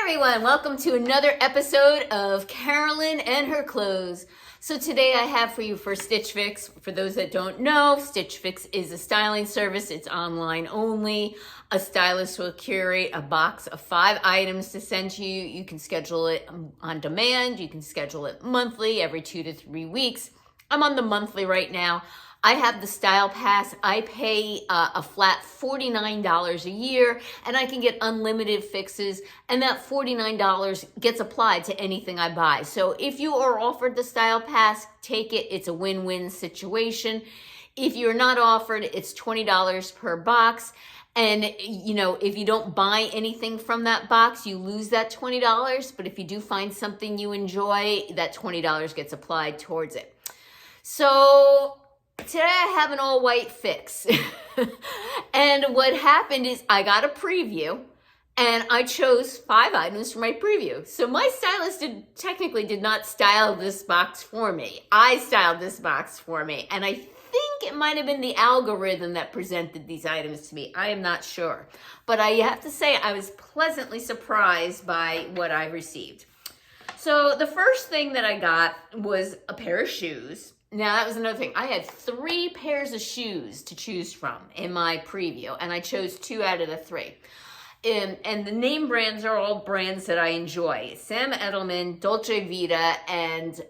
everyone, welcome to another episode of Carolyn and her clothes. So today I have for you for Stitch Fix. For those that don't know, Stitch Fix is a styling service. It's online only. A stylist will curate a box of 5 items to send to you. You can schedule it on demand. You can schedule it monthly, every 2 to 3 weeks. I'm on the monthly right now. I have the Style Pass. I pay a flat $49 a year, and I can get unlimited fixes, and that $49 gets applied to anything I buy. So if you are offered the Style Pass, take it. It's a win-win situation. If you're not offered, it's $20 per box. And, you know, if you don't buy anything from that box, you lose that $20. But if you do find something you enjoy, that $20 gets applied towards it. So today I have an all white fix. And what happened is I got a preview and I chose 5 items for my preview. So my stylist technically did not style this box for me. I styled this box for me. And I think it might have been the algorithm that presented these items to me. I am not sure. But I have to say I was pleasantly surprised by what I received. So the first thing that I got was a pair of shoes. Now, that was another thing. I had 3 pairs of shoes to choose from in my preview, and I chose 2 out of the 3. And the name brands are all brands that I enjoy. Sam Edelman, Dolce Vita, and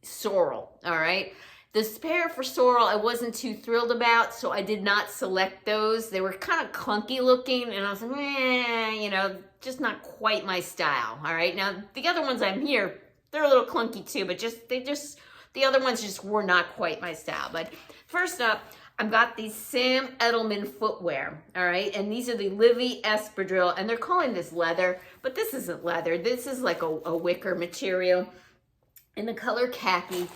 Sorel, all right? This pair for Sorel I wasn't too thrilled about, so I did not select those. They were kind of clunky looking, and I was like, you know, just not quite my style, all right? Now, the other ones I'm here, they're a little clunky too, but the other ones just were not quite my style. But first up, I've got these Sam Edelman footwear, all right? And these are the Livy Espadrille, and they're calling this leather, but this isn't leather. This is like a wicker material in the color khaki.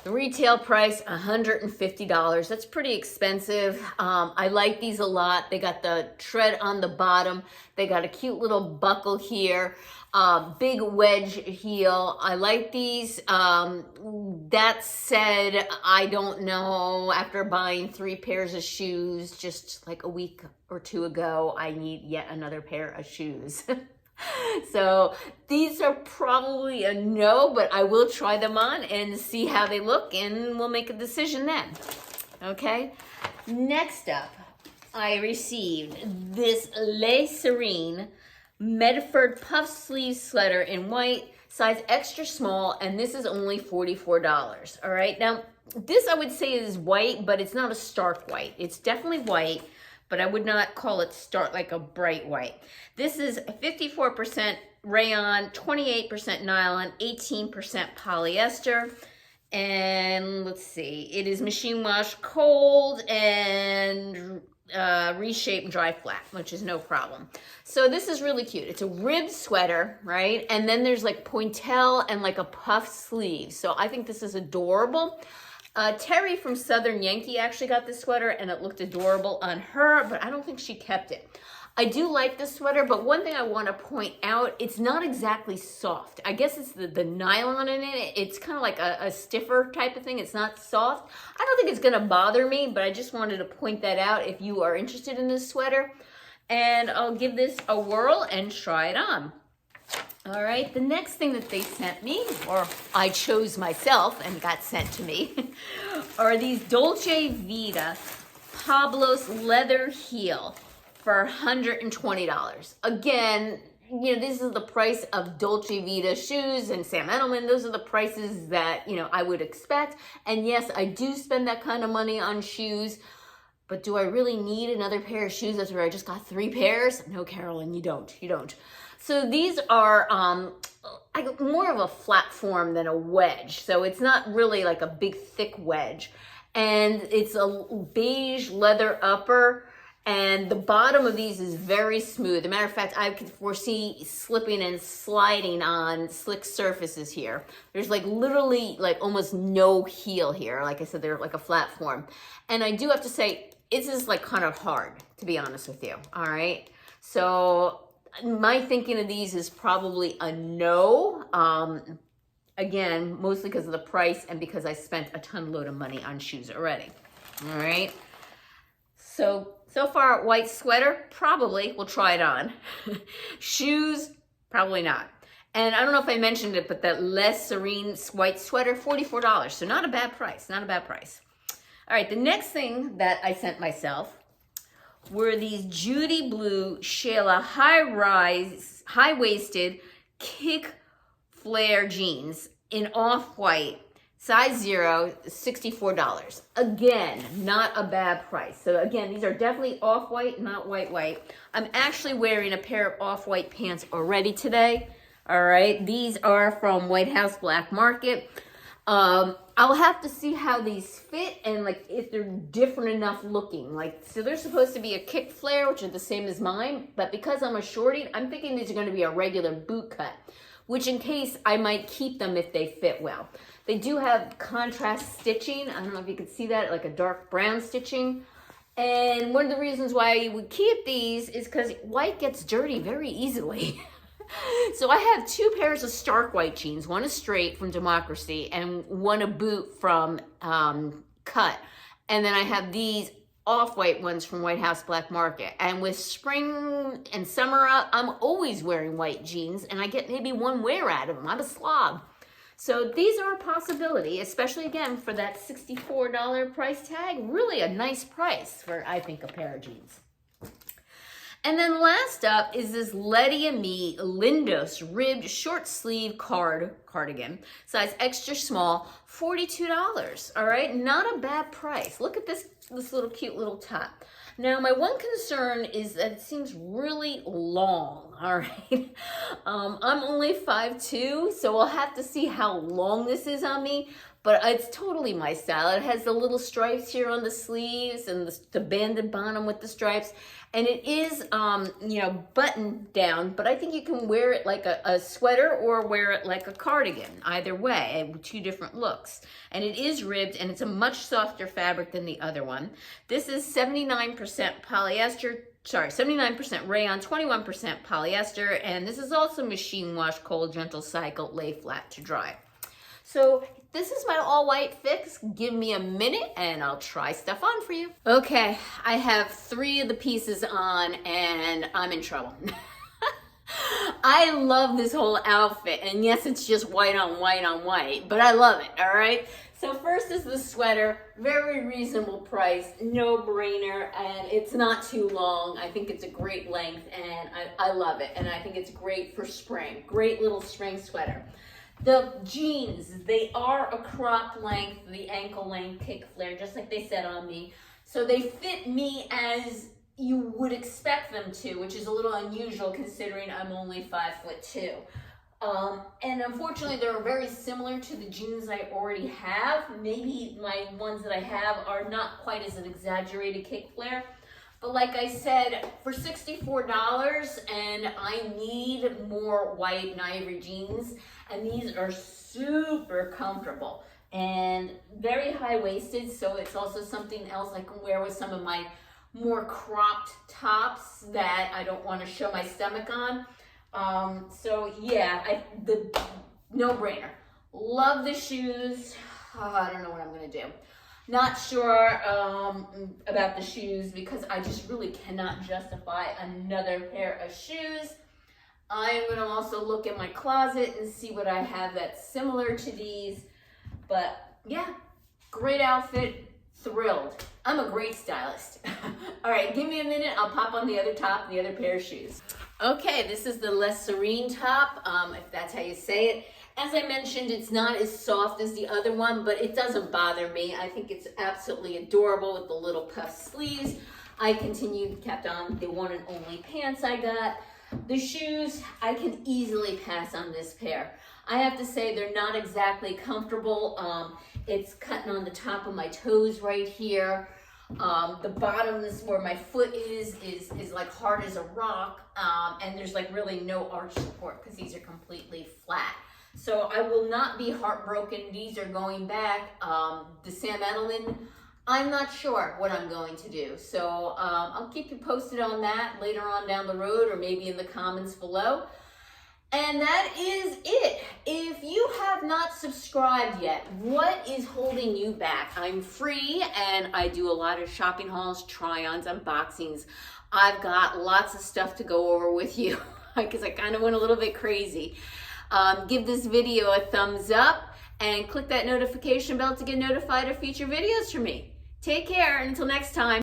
The retail price, $150. That's pretty expensive. I like these a lot. They got the tread on the bottom. They got a cute little buckle here. Big wedge heel. I like these. That said, I don't know, after buying 3 pairs of shoes just like a week or 2 ago, I need yet another pair of shoes. So these are probably a no, but I will try them on and see how they look, and we'll make a decision then. Okay. Next up, I received this Le Serene Medford puff sleeve sweater in white, size extra small, and this is only $44. All right. Now, this I would say is white, but it's not a stark white. It's definitely white, but I would not call it stark, like a bright white. This is 54% rayon, 28% nylon, 18% polyester. And let's see, it is machine wash cold and reshape and dry flat, which is no problem. So this is really cute. It's a ribbed sweater, right? And then there's like pointelle and like a puff sleeve. So I think this is adorable. Terry from Southern Yankee actually got this sweater, and it looked adorable on her, but I don't think she kept it. I do like this sweater, but one thing I want to point out, it's not exactly soft. I guess it's the nylon in it. It's kind of like a stiffer type of thing. It's not soft. I don't think it's going to bother me, but I just wanted to point that out if you are interested in this sweater. And I'll give this a whirl and try it on. All right, the next thing that they sent me, or I chose myself and got sent to me, are these Dolce Vita Pablos leather heel for $120. Again, you know, this is the price of Dolce Vita shoes and Sam Edelman. Those are the prices that, you know, I would expect. And yes, I do spend that kind of money on shoes, but do I really need another pair of shoes? That's where I just got 3 pairs. No, Carolyn, you don't. You don't. So these are more of a flat form than a wedge. So it's not really like a big thick wedge. And it's a beige leather upper. And the bottom of these is very smooth. As a matter of fact, I could foresee slipping and sliding on slick surfaces here. There's like literally like almost no heel here. Like I said, they're like a flat form. And I do have to say, it's just like kind of hard, to be honest with you. All right. So my thinking of these is probably a no. Again, mostly because of the price and because I spent a ton load of money on shoes already. All right. So far, white sweater, probably. We'll try it on. Shoes, Probably not. And I don't know if I mentioned it, but that less serene white sweater, $44. So not a bad price, not a bad price. All right, the next thing that I sent myself were these Judy Blue Shayla high-waisted kick flare jeans in off-white, size 0, $64. Again, not a bad price. So again, these are definitely off-white, not white. I'm actually wearing a pair of off-white pants already today. All right, these are from White House Black Market. I'll have to see how these fit and like if they're different enough looking. Like, so they're supposed to be a kick flare, which are the same as mine, but because I'm a shorty, I'm thinking these are going to be a regular boot cut, which in case I might keep them if they fit well. They do have contrast stitching. I don't know if you can see that, like a dark brown stitching. And one of the reasons why you would keep these is because white gets dirty very easily. So I have 2 pairs of stark white jeans. One is straight from Democracy and one a boot from Cut. And then I have these off-white ones from White House Black Market. And with spring and summer up, I'm always wearing white jeans and I get maybe one wear out of them. I'm a slob. So these are a possibility, especially again for that $64 price tag. Really a nice price for, I think, a pair of jeans. And then last up is this Letty and Me Lindos ribbed short sleeve cardigan, size extra small, $42. All right, not a bad price. Look at this little cute little top. Now, my one concern is that it seems really long, all right? I'm only 5'2", so I'll have to see how long this is on me, but it's totally my style. It has the little stripes here on the sleeves and the banded bottom with the stripes, and it is, buttoned down, but I think you can wear it like a sweater or wear it like a cardigan, either way, 2 different looks. And it is ribbed, and it's a much softer fabric than the other one. This is 79% polyester, 79% rayon, 21% polyester, and this is also machine wash, cold, gentle cycle, lay flat to dry. So this is my all white fix. Give me a minute and I'll try stuff on for you. Okay, I have 3 of the pieces on and I'm in trouble. I love this whole outfit, and yes, it's just white on white on white, but I love it, all right? So first is the sweater, very reasonable price, no brainer, and it's not too long. I think it's a great length and I love it, and I think it's great for spring. Great little spring sweater. The jeans, they are a crop length, the ankle length kick flare, just like they said on me. So they fit me as you would expect them to, which is a little unusual considering I'm only 5'2". And unfortunately, they're very similar to the jeans I already have. Maybe my ones that I have are not quite as an exaggerated kick flare. But like I said, for $64, and I need more white and ivory jeans, and these are super comfortable and very high-waisted, so it's also something else I can wear with some of my more cropped tops that I don't want to show my stomach on. So yeah, the no-brainer. Love the shoes. Oh, I don't know what I'm gonna do. Not sure about the shoes because I just really cannot justify another pair of shoes. I am gonna also look in my closet and see what I have that's similar to these. But yeah, great outfit. Thrilled. I'm a great stylist. All right, give me a minute. I'll pop on the other top, the other pair of shoes. Okay, this is the less serene top, if that's how you say it. As I mentioned, it's not as soft as the other one, but it doesn't bother me. I think it's absolutely adorable with the little puff sleeves. I kept on the one and only pants I got. The shoes, I can easily pass on this pair. I have to say they're not exactly comfortable. It's cutting on the top of my toes right here. The bottom is where my foot is like hard as a rock, and there's like really no arch support because these are completely flat. So I will not be heartbroken. These are going back. The Sam Edelman, I'm not sure what I'm going to do. So I'll keep you posted on that later on down the road or maybe in the comments below. And that is it. If you have not subscribed yet, what is holding you back? I'm free and I do a lot of shopping hauls, try-ons, unboxings. I've got lots of stuff to go over with you. because I kind of went a little bit crazy. Give this video a thumbs up and click that notification bell to get notified of future videos from me. Take care, and until next time.